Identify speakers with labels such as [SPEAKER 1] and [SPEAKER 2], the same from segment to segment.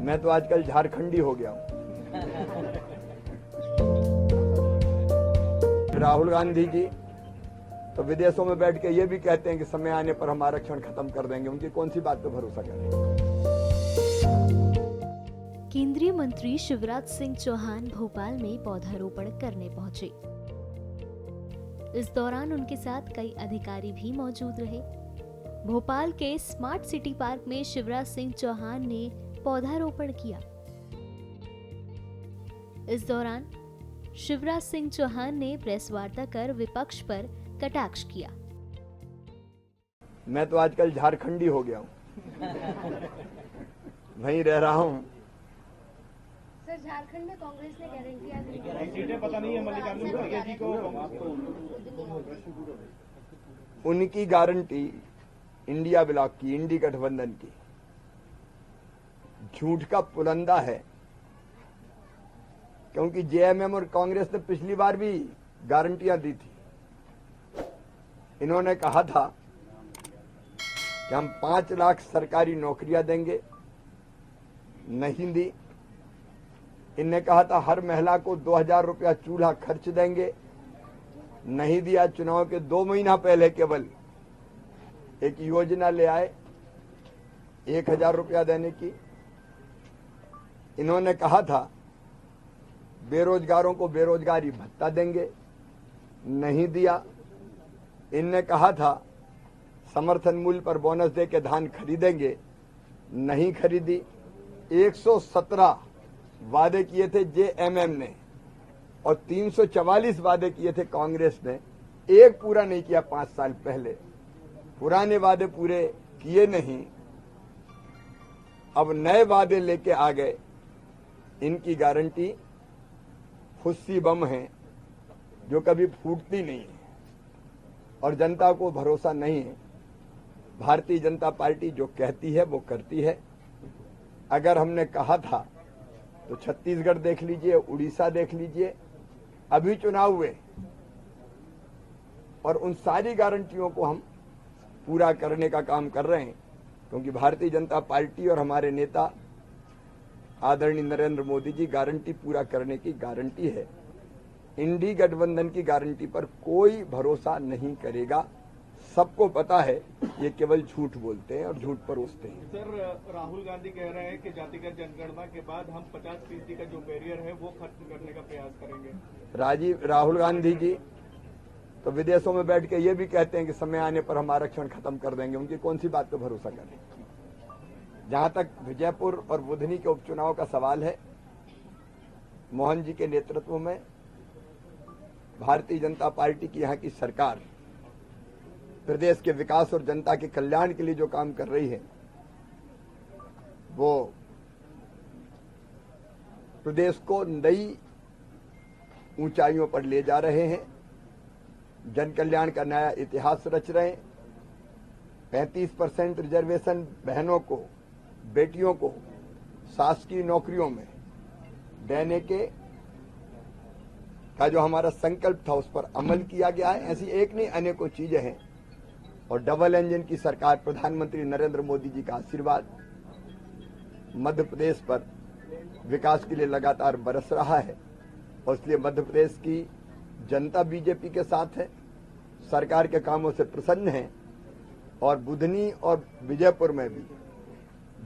[SPEAKER 1] मैं तो आजकल झारखंडी हो गया हूं। राहुल गांधी जी तो विदेशों में बैठ के ये भी कहते हैं कि समय आने पर हम आरक्षण खत्म कर देंगे। उनकी कौन सी बात पे भरोसा करें।
[SPEAKER 2] केंद्रीय मंत्री शिवराज सिंह चौहान भोपाल में पौधारोपण करने पहुंचे। इस दौरान उनके साथ कई अधिकारी भी मौजूद रहे। भोपाल के स्मार्ट सिटी पार्क में शिवराज सिंह चौहान ने पौधारोपण किया। इस दौरान शिवराज सिंह चौहान ने प्रेस वार्ता कर विपक्ष पर कटाक्ष किया।
[SPEAKER 1] मैं तो आजकल झारखंडी हो गया हूं। वहीं रह रहा हूं।
[SPEAKER 3] सर, झारखंड में कांग्रेस ने गारंटियां दी,
[SPEAKER 4] सीटें पता नहीं है मल्लिकार्जुन खड़गे जी को।
[SPEAKER 1] उनकी गारंटी इंडिया ब्लॉक की, इंडी गठबंधन की झूठ का पुलंदा है, क्योंकि जेएमएम और कांग्रेस ने पिछली बार भी गारंटियां दी थी। इन्होंने कहा था कि हम 5 लाख सरकारी नौकरियां देंगे, नहीं दी। इनने कहा था हर महिला को 2000 रुपया चूल्हा खर्च देंगे, नहीं दिया। चुनाव के 2 महीना पहले केवल एक योजना ले आए 1000 रुपया देने की। इन्होंने कहा था बेरोजगारों को बेरोजगारी भत्ता देंगे, नहीं दिया। इनने कहा था समर्थन मूल्य पर बोनस दे के धान खरीदेंगे, नहीं खरीदी। 117 वादे किए थे जेएमएम ने और 344 वादे किए थे कांग्रेस ने, एक पूरा नहीं किया 5 साल पहले। पुराने वादे पूरे किए नहीं, अब नए वादे लेके आ गए। इनकी गारंटी फुस्सी बम है जो कभी फूटती नहीं है और जनता को भरोसा नहीं है। भारतीय जनता पार्टी जो कहती है वो करती है। अगर हमने कहा था तो छत्तीसगढ़ देख लीजिए, उड़ीसा देख लीजिए, अभी चुनाव हुए और उन सारी गारंटियों को हम पूरा करने का काम कर रहे हैं, क्योंकि भारतीय जनता पार्टी और हमारे नेता आदरणीय नरेंद्र मोदी जी गारंटी पूरा करने की गारंटी है। इंडी गठबंधन की गारंटी पर कोई भरोसा नहीं करेगा। सबको पता है ये केवल झूठ बोलते हैं और झूठ परोसते हैं।
[SPEAKER 4] सर, राहुल गांधी कह रहे हैं कि जातिगत जनगणना के बाद हम 50% का जो बैरियर है वो खत्म करने का प्रयास करेंगे।
[SPEAKER 1] राहुल गांधी जी तो विदेशों में बैठ के ये भी कहते हैं कि समय आने पर हम आरक्षण खत्म कर देंगे। उनकी कौन सी बात पे भरोसा करें। जहां तक विजयपुर और बुधनी के उपचुनाव का सवाल है, मोहन जी के नेतृत्व में भारतीय जनता पार्टी की यहां की सरकार प्रदेश के विकास और जनता के कल्याण के लिए जो काम कर रही है वो प्रदेश को नई ऊंचाइयों पर ले जा रहे हैं। जन कल्याण का नया इतिहास रच रहे हैं। 35% रिजर्वेशन बहनों को, बेटियों को शासकीय नौकरियों में देने के का जो हमारा संकल्प था उस पर अमल किया गया है। ऐसी एक नहीं अनेकों चीजें हैं और डबल इंजन की सरकार, प्रधानमंत्री नरेंद्र मोदी जी का आशीर्वाद मध्य प्रदेश पर विकास के लिए लगातार बरस रहा है और इसलिए मध्य प्रदेश की जनता बीजेपी के साथ है, सरकार के कामों से प्रसन्न है और बुधनी और विजयपुर में भी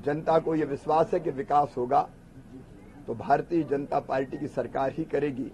[SPEAKER 1] जनता को यह विश्वास है कि विकास होगा तो भारतीय जनता पार्टी की सरकार ही करेगी।